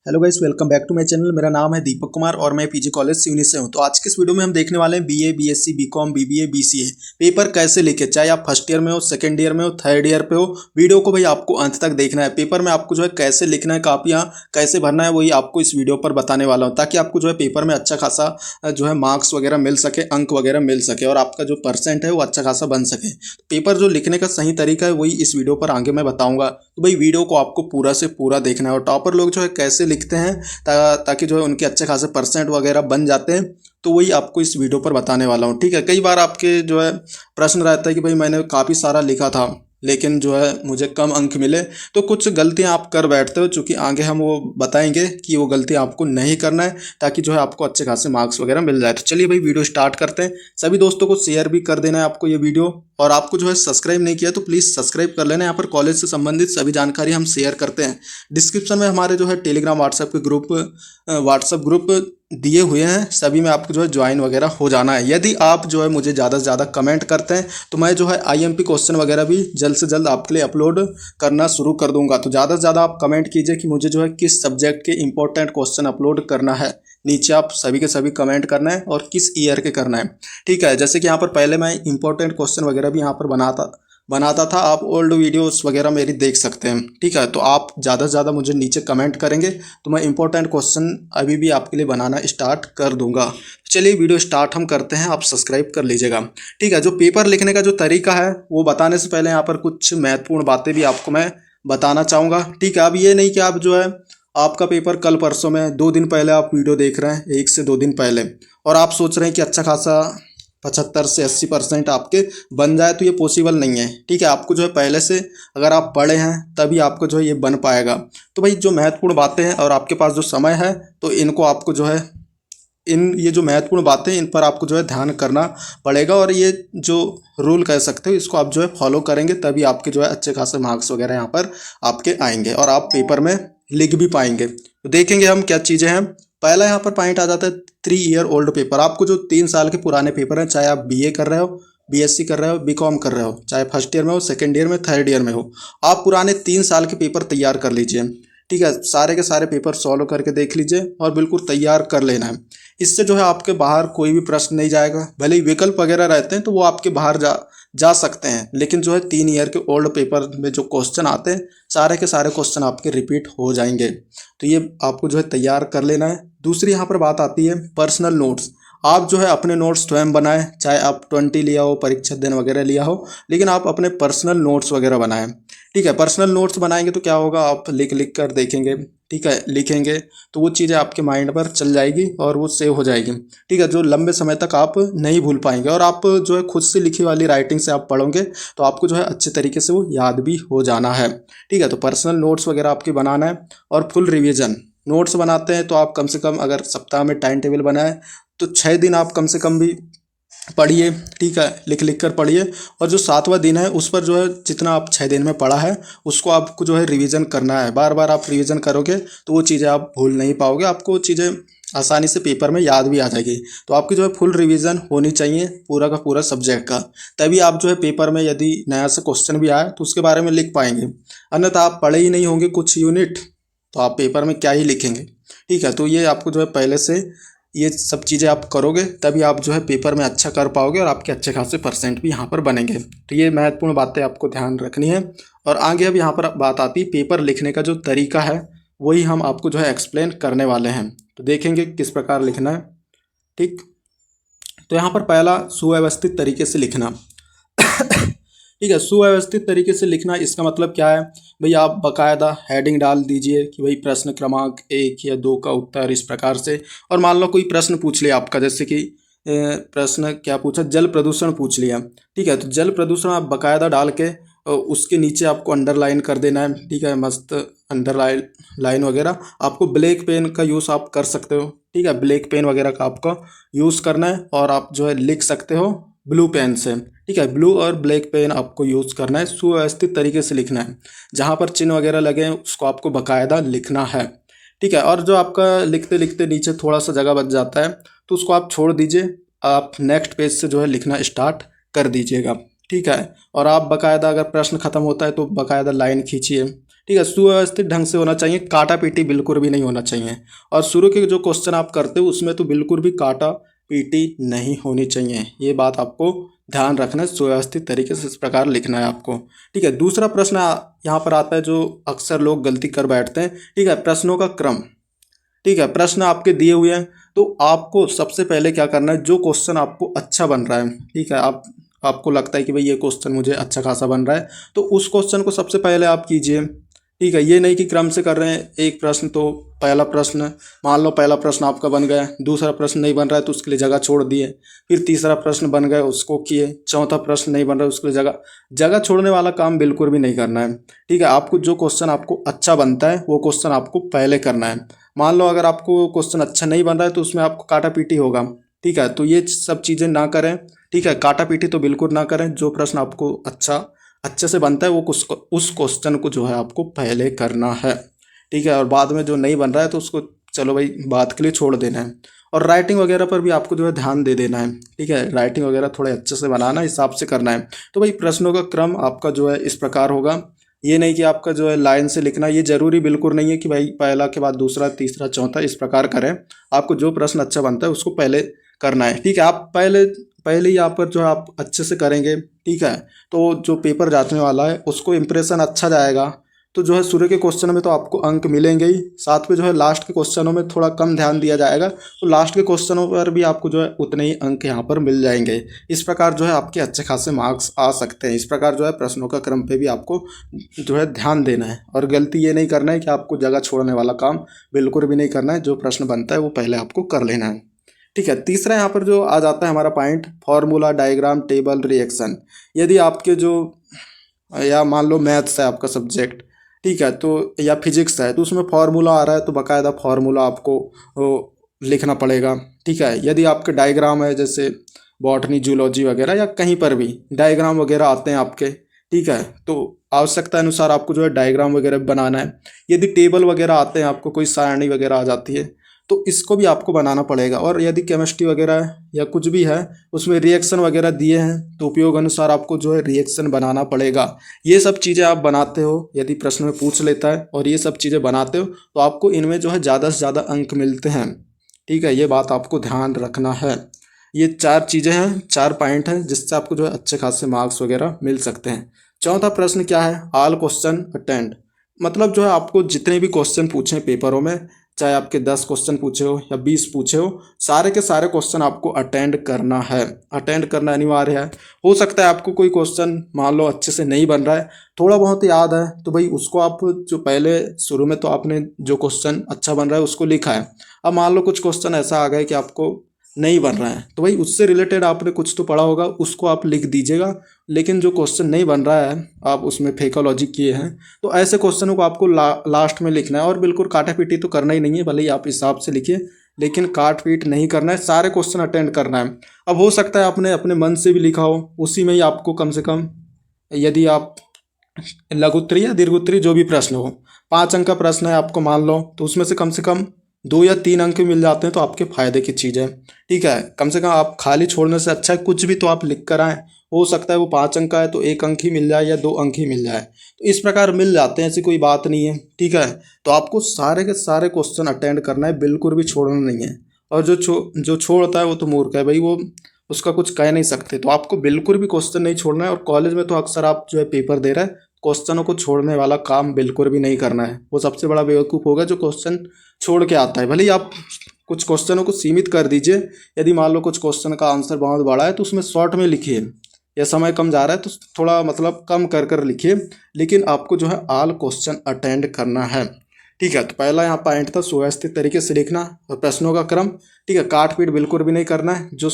Hello guys, welcome back to my channel. मेरा नाम है दीपक कुमार और मैं पीजी कॉलेज सिवनी से हूं। तो आज के इस वीडियो में हम देखने वाले हैं BA, BSc, BCom, BBA, BCA paper कैसे लिखे। चाहे आप फर्स्ट ईयर में हो, सेकंड ईयर में हो, थर्ड ईयर पे हो, वीडियो को भाई आपको अंत तक देखना है। पेपर में आपको जो है कैसे लिखना है, कापियाँ कैसे भरना है, वही आपको इस वीडियो पर बताने वाला हूँ, ताकि आपको जो है पेपर में अच्छा खासा जो है मार्क्स वगैरह मिल सके, अंक वगैरह मिल सके और आपका जो परसेंट है वो अच्छा खासा बन सके। पेपर जो लिखने का सही तरीका है वही इस वीडियो पर आगे मैं बताऊँगा। तो भाई वीडियो को आपको पूरा से पूरा देखना है। और टॉपर लोग जो है कैसे लिखते हैं ताकि जो है उनके अच्छे खासे परसेंट वगैरह बन जाते हैं, तो वही आपको इस वीडियो पर बताने वाला हूँ। ठीक है, कई बार आपके जो है प्रश्न रहता है कि भाई मैंने काफ़ी सारा लिखा था लेकिन जो है मुझे कम अंक मिले, तो कुछ गलतियां आप कर बैठते हो, चूँकि आगे हम वो बताएंगे कि वो गलतियां आपको नहीं करना है, ताकि जो है आपको अच्छे खासे मार्क्स वगैरह मिल जाए। तो चलिए भाई वीडियो स्टार्ट करते हैं। सभी दोस्तों को शेयर भी कर देना है आपको ये वीडियो, और आपको जो है सब्सक्राइब नहीं किया तो प्लीज़ सब्सक्राइब कर लेना। यहाँ पर कॉलेज से संबंधित सभी जानकारी हम शेयर करते हैं। डिस्क्रिप्शन में हमारे जो है टेलीग्राम व्हाट्सएप के व्हाट्सएप ग्रुप दिए हुए हैं, सभी में आपको जो है ज्वाइन वगैरह हो जाना है। यदि आप जो है मुझे ज़्यादा से ज़्यादा कमेंट करते हैं तो मैं जो है आईएमपी क्वेश्चन वगैरह भी जल्द से जल्द आपके लिए अपलोड करना शुरू कर दूंगा। तो ज़्यादा से ज़्यादा आप कमेंट कीजिए कि मुझे जो है किस सब्जेक्ट के इंपॉर्टेंट क्वेश्चन अपलोड करना है। नीचे आप सभी के सभी कमेंट करना है और किस ईयर के करना है। ठीक है, जैसे कि यहाँ पर पहले मैं इंपॉर्टेंट क्वेश्चन वगैरह भी यहाँ पर बनाता था। आप ओल्ड वीडियोस वगैरह मेरी देख सकते हैं। ठीक है, तो आप ज़्यादा से ज़्यादा मुझे नीचे कमेंट करेंगे तो मैं इंपॉर्टेंट क्वेश्चन अभी भी आपके लिए बनाना स्टार्ट कर दूंगा। चलिए वीडियो स्टार्ट हम करते हैं, आप सब्सक्राइब कर लीजिएगा। ठीक है, जो पेपर लिखने का जो तरीका है वो बताने से पहले यहाँ पर कुछ महत्वपूर्ण बातें भी आपको मैं बताना चाहूँगा। ठीक है, अब ये नहीं कि आप जो है आपका पेपर कल परसों में 2 दिन पहले आप वीडियो देख रहे हैं, 1 से 2 दिन पहले, और आप सोच रहे हैं कि अच्छा खासा 75 से 80% आपके बन जाए, तो ये पॉसिबल नहीं है। ठीक है, आपको जो है पहले से अगर आप पढ़े हैं तभी आपको जो है ये बन पाएगा। तो भाई जो महत्वपूर्ण बातें हैं और आपके पास जो समय है, तो इनको आपको जो है ये जो महत्वपूर्ण बातें इन पर आपको जो है ध्यान करना पड़ेगा, और ये जो रूल कह सकते हो इसको आप जो है फॉलो करेंगे, तभी आपके जो है अच्छे खासे मार्क्स वगैरह यहाँ पर आपके आएंगे और आप पेपर में लिख भी पाएंगे। तो देखेंगे हम क्या चीज़ें हैं। पहला यहाँ पर पॉइंट आ जाता है 3 ईयर ओल्ड पेपर। आपको जो 3 साल के पुराने पेपर हैं, चाहे आप बीए कर रहे हो, बीएससी कर रहे हो, बीकॉम कर रहे हो, चाहे फर्स्ट ईयर में हो, सेकंड ईयर में, थर्ड ईयर में हो, आप पुराने 3 साल के पेपर तैयार कर लीजिए। ठीक है, सारे के सारे पेपर सॉल्व करके देख लीजिए और बिल्कुल तैयार कर लेना है। इससे जो है आपके बाहर कोई भी प्रश्न नहीं जाएगा। भले ही विकल्प वगैरह रहते हैं तो वो आपके बाहर जा सकते हैं, लेकिन जो है 3 ईयर के ओल्ड पेपर में जो क्वेश्चन आते हैं, सारे के सारे क्वेश्चन आपके रिपीट हो जाएंगे। तो ये आपको जो है तैयार कर लेना है। दूसरी यहाँ पर बात आती है पर्सनल नोट्स। आप जो है अपने नोट्स स्वयं बनाएं, चाहे आप 20 लिया हो, परीक्षा दिन वगैरह लिया हो, लेकिन आप अपने पर्सनल नोट्स वगैरह बनाएं। ठीक है, पर्सनल नोट्स बनाएंगे तो क्या होगा, आप लिख लिख कर देखेंगे। ठीक है, लिखेंगे तो वो चीज़ें आपके माइंड पर चल जाएगी और वो सेव हो जाएगी। ठीक है, जो लंबे समय तक आप नहीं भूल पाएंगे, और आप जो है खुद से लिखी वाली राइटिंग से आप पढ़ोगे तो आपको जो है अच्छे तरीके से वो याद भी हो जाना है। ठीक है, तो पर्सनल नोट्स वगैरह आपकी बनाना है। और फुल रिवीजन नोट्स बनाते हैं तो आप कम से कम अगर सप्ताह में टाइम टेबल बनाए तो 6 दिन आप कम से कम भी पढ़िए। ठीक है, लिख लिख कर पढ़िए, और जो 7वां दिन है उस पर जो है जितना आप 6 दिन में पढ़ा है उसको आपको जो है रिवीजन करना है। बार बार आप रिवीजन करोगे तो वो चीज़ें आप भूल नहीं पाओगे, आपको चीज़ें आसानी से पेपर में याद भी आ जाएगी। तो आपकी जो है फुल रिवीजन होनी चाहिए पूरा का पूरा सब्जेक्ट का, तभी आप जो है पेपर में यदि नया से क्वेश्चन भी आए तो उसके बारे में लिख पाएंगे। अन्यथा आप पढ़े ही नहीं होंगे कुछ यूनिट तो आप पेपर में क्या ही लिखेंगे। ठीक है, तो ये आपको जो है पहले से ये सब चीज़ें आप करोगे तभी आप जो है पेपर में अच्छा कर पाओगे और आपके अच्छे खासे परसेंट भी यहाँ पर बनेंगे। तो ये महत्वपूर्ण बातें आपको ध्यान रखनी है। और आगे अब यहाँ पर बात आती है पेपर लिखने का जो तरीका है, वही हम आपको जो है एक्सप्लेन करने वाले हैं। तो देखेंगे किस प्रकार लिखना है। ठीक, तो यहाँ पर पहला सुव्यवस्थित तरीके से लिखना। ठीक है, सुव्यवस्थित तरीके से लिखना इसका मतलब क्या है भाई, आप बाकायदा हेडिंग डाल दीजिए कि भाई प्रश्न क्रमांक 1 या 2 का उत्तर इस प्रकार से। और मान लो कोई प्रश्न पूछ लिया आपका, जैसे कि प्रश्न क्या पूछा, जल प्रदूषण पूछ लिया। ठीक है, तो जल प्रदूषण आप बाकायदा डाल के उसके नीचे आपको अंडरलाइन कर देना है। ठीक है, मस्त लाइन वगैरह। आपको ब्लैक पेन का यूज़ आप कर सकते हो। ठीक है, ब्लैक पेन वगैरह का आपको यूज़ करना है, और आप जो है लिख सकते हो ब्लू पेन से। ठीक है, ब्लू और ब्लैक पेन आपको यूज़ करना है, सुव्यवस्थित तरीके से लिखना है। जहाँ पर चिन्ह वगैरह लगे हैं उसको आपको बाकायदा लिखना है। ठीक है, और जो आपका लिखते लिखते नीचे थोड़ा सा जगह बच जाता है तो उसको आप छोड़ दीजिए, आप नेक्स्ट पेज से जो है लिखना स्टार्ट कर दीजिएगा। ठीक है, और आप बाकायदा अगर प्रश्न ख़त्म होता है तो बाकायदा लाइन खींचिए। ठीक है, सुव्यवस्थित ढंग से होना चाहिए, काटा पीटी बिल्कुल भी नहीं होना चाहिए। और शुरू के जो क्वेश्चन आप करते हो उसमें तो बिल्कुल भी काटा पीटी नहीं होनी चाहिए, ये बात आपको ध्यान रखना है। सुव्यवस्थित तरीके से इस प्रकार लिखना है आपको। ठीक है, दूसरा प्रश्न यहाँ पर आता है जो अक्सर लोग गलती कर बैठते हैं। ठीक है, प्रश्नों का क्रम। ठीक है, प्रश्न आपके दिए हुए हैं तो आपको सबसे पहले क्या करना है, जो क्वेश्चन आपको अच्छा बन रहा है, ठीक है, आपको लगता है कि भाई ये क्वेश्चन मुझे अच्छा खासा बन रहा है, तो उस क्वेश्चन को सबसे पहले आप कीजिए। ठीक है, ये नहीं कि क्रम से कर रहे हैं, एक प्रश्न तो पहला प्रश्न, मान लो पहला प्रश्न आपका बन गया, दूसरा प्रश्न नहीं बन रहा है तो उसके लिए जगह छोड़ दिए, फिर तीसरा प्रश्न बन गया उसको किए, चौथा प्रश्न नहीं बन रहा है उसके लिए जगह जगह छोड़ने वाला काम बिल्कुल भी नहीं करना है। ठीक है, आपको जो क्वेश्चन आपको अच्छा बनता है वो क्वेश्चन आपको पहले करना है। मान लो अगर आपको क्वेश्चन अच्छा नहीं बन रहा है तो उसमें आपको काटा पीटी होगा। ठीक है, तो ये सब चीज़ें ना करें। ठीक है, काटा पीटी तो बिल्कुल ना करें, जो प्रश्न आपको अच्छे से बनता है वो उस क्वेश्चन को जो है आपको पहले करना है। ठीक है, और बाद में जो नहीं बन रहा है तो उसको चलो भाई बात के लिए छोड़ देना है। और राइटिंग वगैरह पर भी आपको जो है ध्यान दे देना है। ठीक है, राइटिंग वगैरह थोड़े अच्छे से बनाना, हिसाब से करना है। तो भाई प्रश्नों का क्रम आपका जो है इस प्रकार होगा। ये नहीं कि आपका जो है लाइन से लिखना, ये जरूरी बिल्कुल नहीं है कि भाई पहला के बाद दूसरा तीसरा चौथा इस प्रकार करें। आपको जो प्रश्न अच्छा बनता है उसको पहले करना है। ठीक है, आप पहले यहाँ पर जो है आप अच्छे से करेंगे। ठीक है, तो जो पेपर जाने वाला है उसको इम्प्रेशन अच्छा जाएगा, तो जो है शुरू के क्वेश्चन में तो आपको अंक मिलेंगे ही, साथ में जो है लास्ट के क्वेश्चनों में थोड़ा कम ध्यान दिया जाएगा, तो लास्ट के क्वेश्चनों पर भी आपको जो है उतने ही अंक यहाँ पर मिल जाएंगे। इस प्रकार जो है आपके अच्छे खासे मार्क्स आ सकते हैं। इस प्रकार जो है प्रश्नों का क्रम पे भी आपको जो है ध्यान देना है, और गलती ये नहीं करना है कि आपको जगह छोड़ने वाला काम बिल्कुल भी नहीं करना है। जो प्रश्न बनता है वो पहले आपको कर लेना है। ठीक है, तीसरा यहाँ पर जो आ जाता है हमारा point, formula, diagram, table, reaction. यदि आपके जो या मान लो मैथ्स है आपका सब्जेक्ट, ठीक है, तो या फिजिक्स है तो उसमें फार्मूला आ रहा है तो बाकायदा फार्मूला आपको लिखना पड़ेगा। ठीक है, यदि आपके डायग्राम है जैसे बॉटनी, जूलॉजी वगैरह या कहीं पर भी डायग्राम वगैरह आते हैं आपके, ठीक है, तो आवश्यकता अनुसार आपको जो है डायग्राम वगैरह बनाना है। यदि टेबल वगैरह आते हैं आपको, कोई सारणी वगैरह आ जाती है तो इसको भी आपको बनाना पड़ेगा। और यदि केमिस्ट्री वगैरह है या कुछ भी है उसमें रिएक्शन वगैरह दिए हैं तो उपयोग अनुसार आपको जो है रिएक्शन बनाना पड़ेगा। ये सब चीज़ें आप बनाते हो, यदि प्रश्न में पूछ लेता है और ये सब चीज़ें बनाते हो तो आपको इनमें जो है ज़्यादा से ज़्यादा अंक मिलते हैं। ठीक है, ये बात आपको ध्यान रखना है। ये 4 चीज़ें हैं, 4 पॉइंट हैं जिससे आपको जो है अच्छे खासे मार्क्स वगैरह मिल सकते हैं। चौथा प्रश्न क्या है, ऑल क्वेश्चन अटेंड। मतलब जो है आपको जितने भी क्वेश्चन पूछे पेपरों में, चाहे आपके 10 क्वेश्चन पूछे हो या 20 पूछे हो, सारे के सारे क्वेश्चन आपको अटेंड करना है। अटेंड करना अनिवार्य है। हो सकता है आपको कोई क्वेश्चन मान लो अच्छे से नहीं बन रहा है, थोड़ा बहुत याद है, तो भाई उसको आप जो पहले शुरू में तो आपने जो क्वेश्चन अच्छा बन रहा है उसको लिखा है। अब मान लो कुछ क्वेश्चन ऐसा आ गया कि आपको नहीं बन रहा है, तो भाई उससे रिलेटेड आपने कुछ तो पढ़ा होगा, उसको आप लिख दीजिएगा। लेकिन जो क्वेश्चन नहीं बन रहा है, आप उसमें फेका लॉजिक किए हैं, तो ऐसे क्वेश्चनों को आपको लास्ट में लिखना है। और बिल्कुल काटा पीटी तो करना ही नहीं है, भले ही आप हिसाब से लिखिए, लेकिन काट पीट नहीं करना है, सारे क्वेश्चन अटेंड करना है। अब हो सकता है आपने अपने मन से भी लिखा हो, उसी में ही आपको कम से कम, यदि आप लघुत्तरी या दीर्घोत्तरी जो भी प्रश्न हो, 5 अंक का प्रश्न है आपको मान लो, तो उसमें से कम 2 या 3 अंक मिल जाते हैं तो आपके फायदे की चीज़ है। ठीक है, कम से कम आप खाली छोड़ने से अच्छा है कुछ भी तो आप लिख कर आएँ। हो सकता है वो 5 अंक का है तो 1 अंक ही मिल जाए या 2 अंक ही मिल जाए, तो इस प्रकार मिल जाते हैं, ऐसी कोई बात नहीं है। ठीक है, तो आपको सारे के सारे क्वेश्चन अटेंड करना है, बिल्कुल भी छोड़ना नहीं है। और जो छोड़ता है वो तो मूर्ख है भाई, वो उसका कुछ कह नहीं सकते। तो आपको बिल्कुल भी क्वेश्चन नहीं छोड़ना है। और कॉलेज में तो अक्सर आप जो है पेपर दे रहे हैं, क्वेश्चनों को छोड़ने वाला काम बिल्कुल भी नहीं करना है। वो सबसे बड़ा बेवकूफ़ होगा जो क्वेश्चन छोड़ के आता है। भले ही आप कुछ क्वेश्चनों को सीमित कर दीजिए, यदि मान लो कुछ क्वेश्चन का आंसर बहुत बड़ा है तो उसमें शॉर्ट में लिखिए, या समय कम जा रहा है तो थोड़ा मतलब कम कर लिखिए, लेकिन आपको जो है ऑल क्वेश्चन अटेंड करना है। ठीक है, तो पहला यहाँ पॉइंट था सुव्यवस्थित तरीके से लिखना और प्रश्नों का क्रम। ठीक है, काट पीट बिल्कुल भी नहीं करना है, जो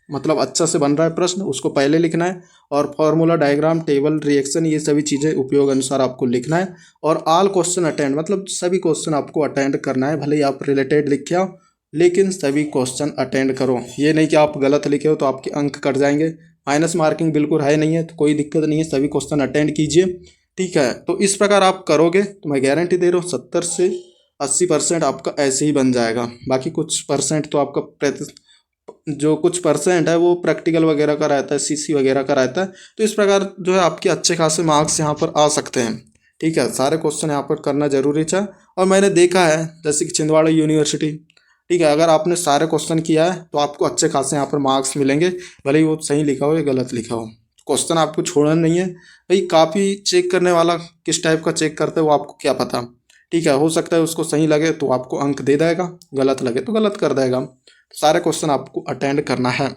मतलब अच्छा से बन रहा है प्रश्न उसको पहले लिखना है। और फॉर्मूला, डायग्राम, टेबल, रिएक्शन, ये सभी चीज़ें उपयोग अनुसार आपको लिखना है। और ऑल क्वेश्चन अटेंड, मतलब सभी क्वेश्चन आपको अटेंड करना है, भले ही आप रिलेटेड लिखे हो लेकिन सभी क्वेश्चन अटेंड करो। ये नहीं कि आप गलत लिखे हो तो आपके अंक कट जाएंगे, माइनस मार्किंग बिल्कुल है नहीं है, तो कोई दिक्कत नहीं है, सभी क्वेश्चन अटेंड कीजिए। ठीक है, तो इस प्रकार आप करोगे तो मैं गारंटी दे रहा हूँ 70 से 80% आपका ऐसे ही बन जाएगा। बाकी कुछ परसेंट तो आपका जो कुछ परसेंट है वो प्रैक्टिकल वगैरह का रहता है, सीसी वगैरह का रहता है। तो इस प्रकार जो है आपके अच्छे खासे मार्क्स यहाँ पर आ सकते हैं। ठीक है, सारे क्वेश्चन यहाँ पर करना जरूरी था। और मैंने देखा है जैसे कि छिंदवाड़ा यूनिवर्सिटी, ठीक है, अगर आपने सारे क्वेश्चन किया है तो आपको अच्छे खासे यहाँ पर मार्क्स मिलेंगे, भले ही वो सही लिखा हो या गलत लिखा हो। क्वेश्चन आपको छोड़ना नहीं है भाई। काफ़ी चेक करने वाला किस टाइप का चेक करता है वो आपको क्या पता, ठीक है। हो सकता है उसको सही लगे तो आपको अंक दे देगा, गलत लगे तो गलत कर देगा। सारे क्वेश्चन आपको अटेंड करना है।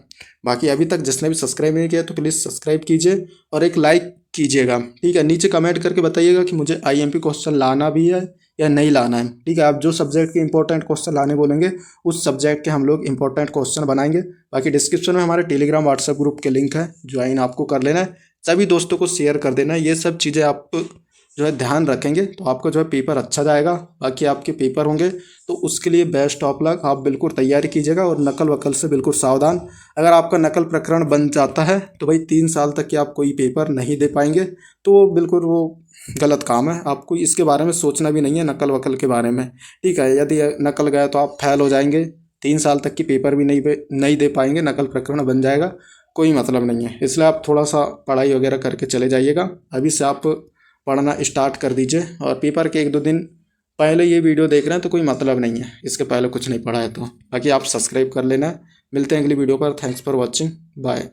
बाकी अभी तक जिसने भी सब्सक्राइब नहीं किया तो प्लीज़ सब्सक्राइब कीजिए और एक लाइक कीजिएगा, ठीक है। नीचे कमेंट करके बताइएगा कि मुझे आईएमपी क्वेश्चन लाना भी है या नहीं लाना है, ठीक है। आप जो सब्जेक्ट के इंपॉर्टेंट क्वेश्चन लाने बोलेंगे उस सब्जेक्ट के हम लोग इंपॉर्टेंट क्वेश्चन बनाएंगे। बाकी डिस्क्रिप्शन में हमारे टेलीग्राम व्हाट्सएप ग्रुप के लिंक है, ज्वाइन आपको कर लेना है। सभी दोस्तों को शेयर कर देना है। ये सब चीज़ें आप जो है ध्यान रखेंगे तो आपका जो है पेपर अच्छा जाएगा। बाकी आपके पेपर होंगे तो उसके लिए बेस्ट ऑफ लक, आप बिल्कुल तैयारी कीजिएगा और नकल वकल से बिल्कुल सावधान। अगर आपका नकल प्रकरण बन जाता है तो भाई 3 साल तक के आप कोई पेपर नहीं दे पाएंगे, तो बिल्कुल वो गलत काम है। आपको इसके बारे में सोचना भी नहीं है, नकल वकल के बारे में, ठीक है। यदि नकल गया तो आप फेल हो जाएंगे, 3 साल तक की पेपर भी नहीं दे पाएंगे, नकल प्रकरण बन जाएगा, कोई मतलब नहीं है। इसलिए आप थोड़ा सा पढ़ाई वगैरह करके चले जाइएगा। अभी से आप पढ़ना स्टार्ट कर दीजिए और पेपर के 1-2 दिन पहले ये वीडियो देख रहे हैं तो कोई मतलब नहीं है, इसके पहले कुछ नहीं पढ़ा है तो। बाकी आप सब्सक्राइब कर लेना। मिलते हैं अगली वीडियो पर। Thanks for watching, bye.